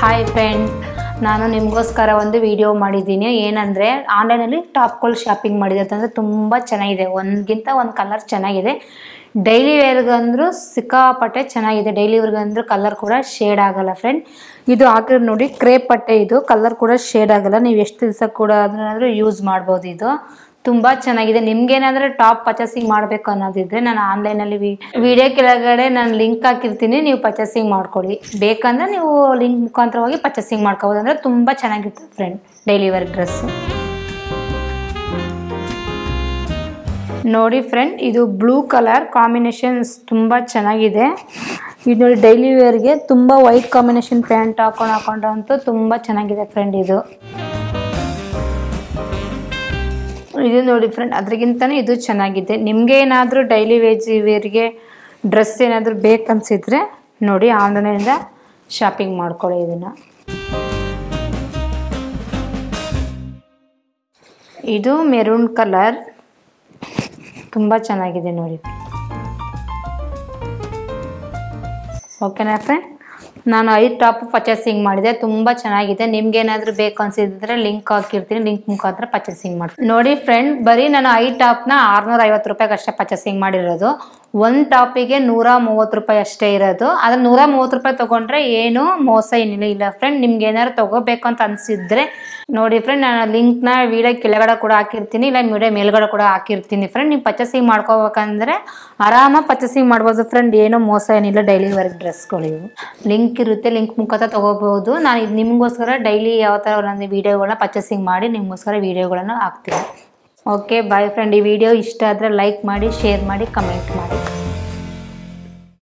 Hi friend, ನಾನು ನಿಮಗೋಸ್ಕರ ಒಂದು ವಿಡಿಯೋ ಮಾಡಿದ್ದೀನಿ. ಏನಂದರೆ ಆನ್ಲೈನಲ್ಲಿ ಟಾಪ್ಗಳು ಶಾಪಿಂಗ್ ಮಾಡಿದೆ ಅಂತಂದರೆ ತುಂಬ ಚೆನ್ನಾಗಿದೆ. ಒಂದಕ್ಕಿಂತ ಒಂದು ಕಲರ್ ಚೆನ್ನಾಗಿದೆ. ಡೈಲಿ ವೇರ್ಗಂದ್ರೂ ಸಿಕ್ಕಾಪಟ್ಟೆ ಚೆನ್ನಾಗಿದೆ. ಡೈಲಿ ವೇರ್ಗಂದ್ರೂ ಕಲರ್ ಕೂಡ ಶೇಡ್ ಆಗಲ್ಲ ಫ್ರೆಂಡ್. ಇದು ಹಾಕಿದ್ರೆ ನೋಡಿ ಕ್ರೇಪ್ ಪಟ್ಟೆ, ಇದು ಕಲರ್ ಕೂಡ ಶೇಡ್ ಆಗಲ್ಲ. ನೀವು ಎಷ್ಟು ದಿವಸ ಕೂಡ ಅದನ್ನಾದರೂ ಯೂಸ್ ಮಾಡ್ಬೋದು. ಇದು ತುಂಬ ಚೆನ್ನಾಗಿದೆ. ನಿಮ್ಗೇನಾದರೂ ಟಾಪ್ ಪರ್ಚೇಸಿಂಗ್ ಮಾಡಬೇಕು ಅನ್ನೋದಿದ್ರೆ ನಾನು ಆನ್ಲೈನಲ್ಲಿ ವಿಡಿಯೋ ಕೆಳಗಡೆ ನಾನು ಲಿಂಕ್ ಹಾಕಿರ್ತೀನಿ, ನೀವು ಪರ್ಚೇಸಿಂಗ್ ಮಾಡ್ಕೊಳ್ಳಿ. ಬೇಕಂದ್ರೆ ನೀವು ಲಿಂಕ್ ಮುಖಾಂತರವಾಗಿ ಪರ್ಚೇಸಿಂಗ್ ಮಾಡ್ಕೋಬೋದು. ಅಂದರೆ ತುಂಬ ಚೆನ್ನಾಗಿರ್ತದೆ ಫ್ರೆಂಡ್ ಡೈಲಿ ವೇರ್ ಡ್ರೆಸ್ಸು. ನೋಡಿ ಫ್ರೆಂಡ್, ಇದು ಬ್ಲೂ ಕಲರ್ ಕಾಂಬಿನೇಷನ್ಸ್ ತುಂಬ ಚೆನ್ನಾಗಿದೆ. ಇದು ನೋಡಿ ಡೈಲಿ ವೇರ್ಗೆ ತುಂಬ ವೈಟ್ ಕಾಂಬಿನೇಷನ್ ಪ್ಯಾಂಟ್ ಹಾಕೊಂಡ್ರಂತೂ ತುಂಬ ಚೆನ್ನಾಗಿದೆ ಫ್ರೆಂಡ್. ಇದು ನೋಡಿ ಫ್ರೆಂಡ್, ಅದ್ರಿಗಿಂತಲೂ ಇದು ಚೆನ್ನಾಗಿದೆ. ನಿಮಗೆ ಏನಾದರೂ ಡೈಲಿ ವೇರ್ಗೆ ಡ್ರೆಸ್ ಏನಾದರೂ ಬೇಕನ್ಸಿದ್ರೆ ನೋಡಿ ಆನ್ಲೈನಿಂದ ಶಾಪಿಂಗ್ ಮಾಡ್ಕೊಳ್ಳಿ. ಇದನ್ನು ಇದು ಮೆರೂನ್ ಕಲರ್ ತುಂಬ ಚೆನ್ನಾಗಿದೆ ನೋಡಿ. ಓಕೆನಾ ಫ್ರೆಂಡ್, ನಾನು 5 ಟಾಪ್ ಪರ್ಚೇಸಿಂಗ್ ಮಾಡಿದೆ. ತುಂಬ ಚೆನ್ನಾಗಿದೆ. ನಿಮ್ಗೇನಾದರೂ ಬೇಕು ಅನ್ಸಿದ್ರೆ ಲಿಂಕ್ ಹಾಕಿರ್ತೀನಿ, ಲಿಂಕ್ ಮುಖಾಂತರ ಪರ್ಚೇಸಿಂಗ್ ಮಾಡ್ತೀನಿ. ನೋಡಿ ಫ್ರೆಂಡ್, ಬರೀ ನಾನು 5 ಟಾಪ್ನ 650 ರೂಪಾಯಿಗೆ ಅಷ್ಟೇ ಪರ್ಚೇಸಿಂಗ್ ಮಾಡಿರೋದು. ಒಂದು ಟಾಪಿಗೆ 130 ರೂಪಾಯಿ ಅಷ್ಟೇ ಇರೋದು. ಆದರೆ 130 ರೂಪಾಯಿ ತೊಗೊಂಡ್ರೆ ಏನು ಮೋಸ ಏನಿಲ್ಲ ಫ್ರೆಂಡ್. ನಿಮ್ಗೆ ಏನಾದ್ರು ತೊಗೋಬೇಕು ಅಂತ ಅನಿಸಿದ್ರೆ ನೋಡಿ ಫ್ರೆಂಡ್, ನಾನು ಲಿಂಕ್ನ ವಿಡಿಯೋ ಕೆಳಗಡೆ ಕೂಡ ಹಾಕಿರ್ತೀನಿ, ಇಲ್ಲ ವಿಡಿಯೋ ಮೇಲ್ಗಡೆ ಕೂಡ ಹಾಕಿರ್ತೀನಿ ಫ್ರೆಂಡ್. ನೀವು ಪರ್ಚೇಸಿಂಗ್ ಮಾಡ್ಕೋಬೇಕಂದ್ರೆ ಆರಾಮಾಗಿ ಪರ್ಚೇಸಿಂಗ್ ಮಾಡ್ಬೋದು ಫ್ರೆಂಡ್. ಏನೋ ಮೋಸ ಏನಿಲ್ಲ. ಡೈಲಿ ವೇರ್ ಡ್ರೆಸ್ಗಳು ಇವು ಲಿಂಕ್ ಇರುತ್ತೆ, ಲಿಂಕ್ ಮುಖಾಂತರ ತೊಗೋಬೋದು. ನಾನು ಇದು ನಿಮಗೋಸ್ಕರ ಡೈಲಿ ಯಾವ ಥರ ನನ್ನ ವೀಡಿಯೋಗಳನ್ನ ಪರ್ಚೇಸಿಂಗ್ ಮಾಡಿ ನಿಮಗೋಸ್ಕರ ವೀಡಿಯೋಗಳನ್ನು ಹಾಕ್ತೀನಿ. Okay bye friend. ಈ ವಿಡಿಯೋ ಇಷ್ಟ ಆದರೆ ಲೈಕ್ ಮಾಡಿ, ಶೇರ್ ಮಾಡಿ, ಕಮೆಂಟ್ ಮಾಡಿ.